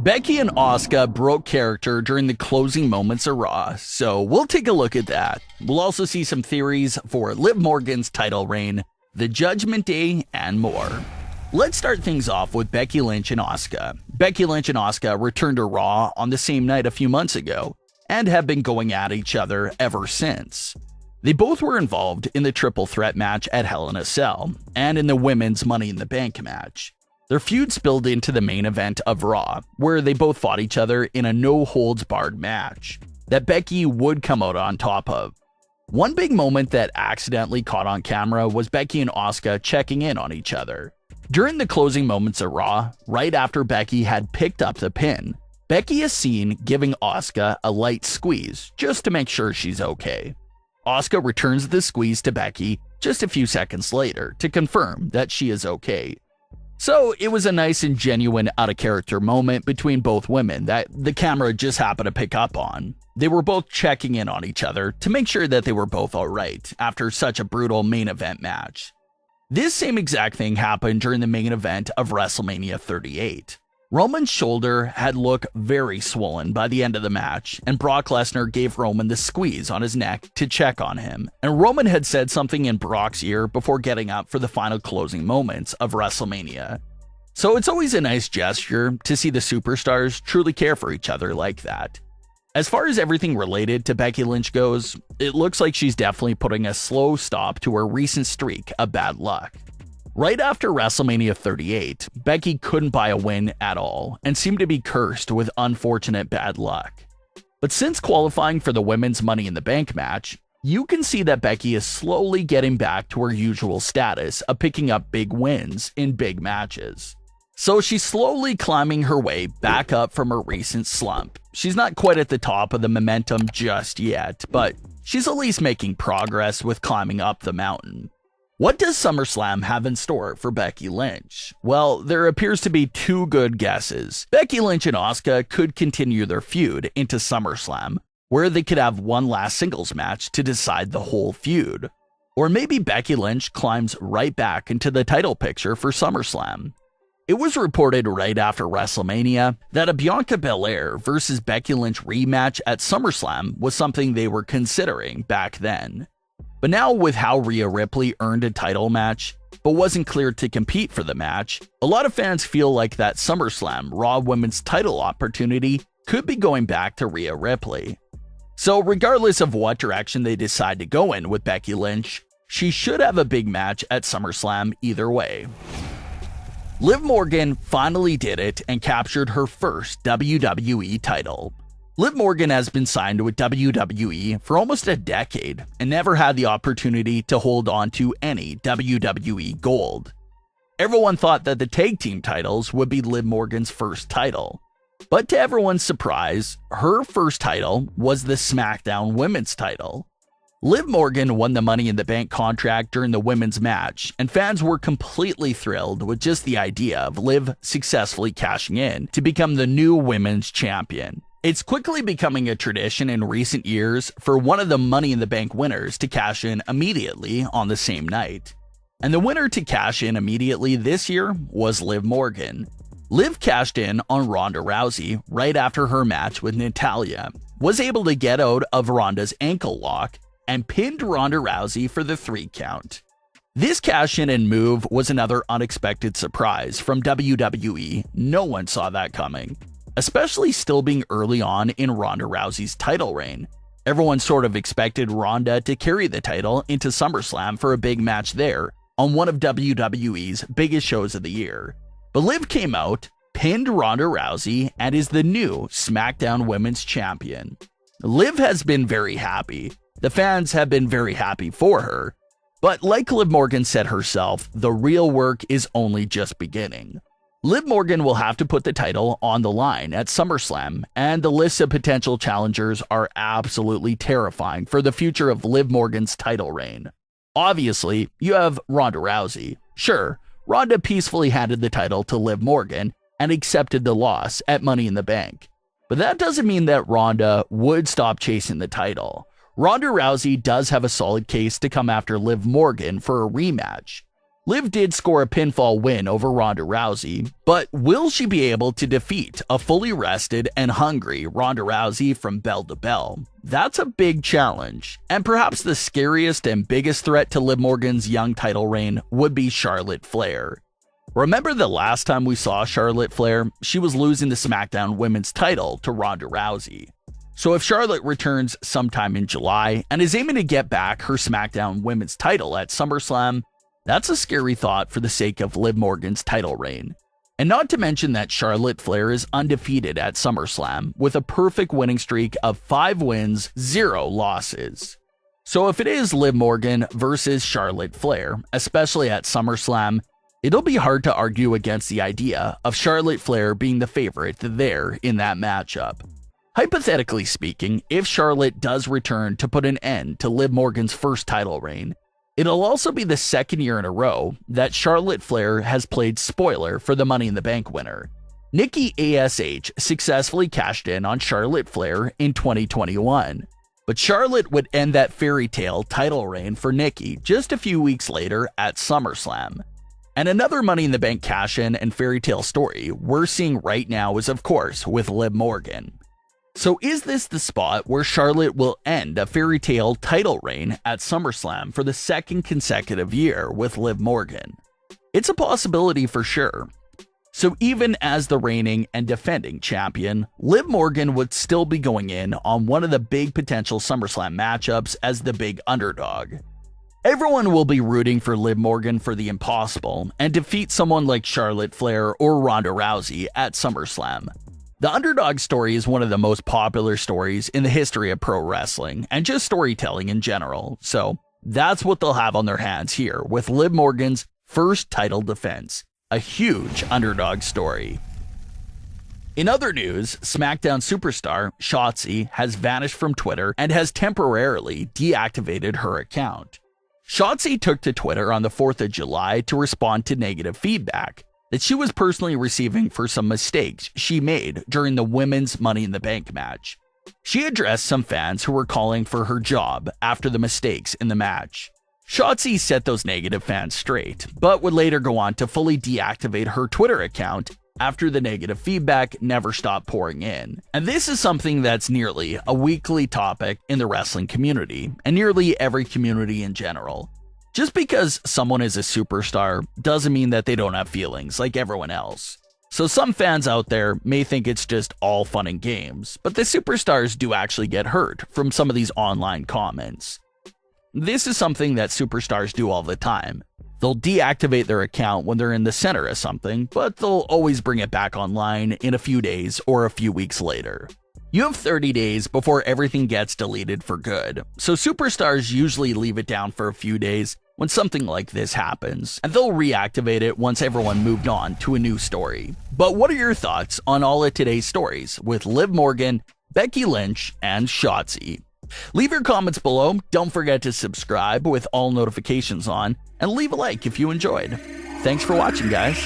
Becky and Asuka broke character during the closing moments of Raw, so we'll take a look at that. We'll also see some theories for Liv Morgan's title reign, the Judgment Day, and more. Let's start things off with Becky Lynch and Asuka. Becky Lynch and Asuka returned to Raw on the same night a few months ago, and have been going at each other ever since. They both were involved in the triple threat match at Hell in a Cell, and in the women's Money in the Bank match. Their feud spilled into the main event of Raw, where they both fought each other in a no-holds-barred match that Becky would come out on top of. One big moment that accidentally caught on camera was Becky and Asuka checking in on each other. During the closing moments of Raw, right after Becky had picked up the pin, Becky is seen giving Asuka a light squeeze just to make sure she's okay. Asuka returns the squeeze to Becky just a few seconds later to confirm that she is okay. So it was a nice and genuine out-of-character moment between both women that the camera just happened to pick up on. They were both checking in on each other to make sure that they were both alright after such a brutal main event match. This same exact thing happened during the main event of WrestleMania 38. Roman's shoulder had looked very swollen by the end of the match, and Brock Lesnar gave Roman the squeeze on his neck to check on him, and Roman had said something in Brock's ear before getting up for the final closing moments of WrestleMania. So it's always a nice gesture to see the superstars truly care for each other like that. As far as everything related to Becky Lynch goes, it looks like she's definitely putting a slow stop to her recent streak of bad luck. Right after WrestleMania 38, Becky couldn't buy a win at all and seemed to be cursed with unfortunate bad luck. But since qualifying for the women's Money in the Bank match, you can see that Becky is slowly getting back to her usual status of picking up big wins in big matches. So she's slowly climbing her way back up from her recent slump. She's not quite at the top of the momentum just yet, but she's at least making progress with climbing up the mountain. What does SummerSlam have in store for Becky Lynch? Well, there appears to be two good guesses. Becky Lynch and Asuka could continue their feud into SummerSlam, where they could have one last singles match to decide the whole feud. Or maybe Becky Lynch climbs right back into the title picture for SummerSlam. It was reported right after WrestleMania that a Bianca Belair versus Becky Lynch rematch at SummerSlam was something they were considering back then. But now with how Rhea Ripley earned a title match, but wasn't cleared to compete for the match, a lot of fans feel like that SummerSlam Raw Women's title opportunity could be going back to Rhea Ripley. So regardless of what direction they decide to go in with Becky Lynch, she should have a big match at SummerSlam either way. Liv Morgan finally did it and captured her first WWE title. Liv Morgan has been signed with WWE for almost a decade and never had the opportunity to hold on to any WWE gold. Everyone thought that the tag team titles would be Liv Morgan's first title. But to everyone's surprise, her first title was the Smackdown women's title. Liv Morgan won the Money in the Bank contract during the women's match, and fans were completely thrilled with just the idea of Liv successfully cashing in to become the new women's champion. It's quickly becoming a tradition in recent years for one of the Money in the Bank winners to cash in immediately on the same night. And the winner to cash in immediately this year was Liv Morgan. Liv cashed in on Ronda Rousey right after her match with Natalya, was able to get out of Ronda's ankle lock, and pinned Ronda Rousey for the 3 count. This cash-in and move was another unexpected surprise from WWE. No one saw that coming, especially still being early on in Ronda Rousey's title reign. Everyone sort of expected Ronda to carry the title into SummerSlam for a big match there on one of WWE's biggest shows of the year. But Liv came out, pinned Ronda Rousey, and is the new SmackDown Women's Champion. Liv has been very happy. The fans have been very happy for her. But like Liv Morgan said herself, the real work is only just beginning. Liv Morgan will have to put the title on the line at SummerSlam, and the list of potential challengers are absolutely terrifying for the future of Liv Morgan's title reign. Obviously, you have Ronda Rousey. Sure, Ronda peacefully handed the title to Liv Morgan and accepted the loss at Money in the Bank. But that doesn't mean that Ronda would stop chasing the title. Ronda Rousey does have a solid case to come after Liv Morgan for a rematch. Liv did score a pinfall win over Ronda Rousey, but will she be able to defeat a fully rested and hungry Ronda Rousey from bell to bell? That's a big challenge, and perhaps the scariest and biggest threat to Liv Morgan's young title reign would be Charlotte Flair. Remember the last time we saw Charlotte Flair? She was losing the Smackdown Women's title to Ronda Rousey. So if Charlotte returns sometime in July and is aiming to get back her Smackdown Women's title at Summerslam, that's a scary thought for the sake of Liv Morgan's title reign. And not to mention that Charlotte Flair is undefeated at SummerSlam with a perfect winning streak of 5 wins, 0 losses. So if it is Liv Morgan versus Charlotte Flair, especially at SummerSlam, it'll be hard to argue against the idea of Charlotte Flair being the favorite there in that matchup. Hypothetically speaking, if Charlotte does return to put an end to Liv Morgan's first title reign, it'll also be the second year in a row that Charlotte Flair has played spoiler for the Money in the Bank winner. Nikki ASH successfully cashed in on Charlotte Flair in 2021, but Charlotte would end that fairy tale title reign for Nikki just a few weeks later at SummerSlam. And another Money in the Bank cash-in and fairy tale story we're seeing right now is, of course, with Liv Morgan. So is this the spot where Charlotte will end a fairy tale title reign at SummerSlam for the second consecutive year with Liv Morgan? It's a possibility for sure. So even as the reigning and defending champion, Liv Morgan would still be going in on one of the big potential SummerSlam matchups as the big underdog. Everyone will be rooting for Liv Morgan for the impossible and defeat someone like Charlotte Flair or Ronda Rousey at SummerSlam. The underdog story is one of the most popular stories in the history of pro wrestling and just storytelling in general, so that's what they'll have on their hands here with Liv Morgan's first title defense, a huge underdog story. In other news, SmackDown superstar Shotzi has vanished from Twitter and has temporarily deactivated her account. Shotzi took to Twitter on the 4th of July to respond to negative feedback that she was personally receiving for some mistakes she made during the women's Money in the Bank match. She addressed some fans who were calling for her job after the mistakes in the match. Shotzi set those negative fans straight, but would later go on to fully deactivate her Twitter account after the negative feedback never stopped pouring in. And this is something that's nearly a weekly topic in the wrestling community, and nearly every community in general. Just because someone is a superstar doesn't mean that they don't have feelings like everyone else. So some fans out there may think it's just all fun and games, but the superstars do actually get hurt from some of these online comments. This is something that superstars do all the time. They'll deactivate their account when they're in the center of something, but they'll always bring it back online in a few days or a few weeks later. You have 30 days before everything gets deleted for good, so superstars usually leave it down for a few days when something like this happens, and they'll reactivate it once everyone moved on to a new story. But what are your thoughts on all of today's stories with Liv Morgan, Becky Lynch, and Shotzi? Leave your comments below, don't forget to subscribe with all notifications on, and leave a like if you enjoyed. Thanks for watching, guys.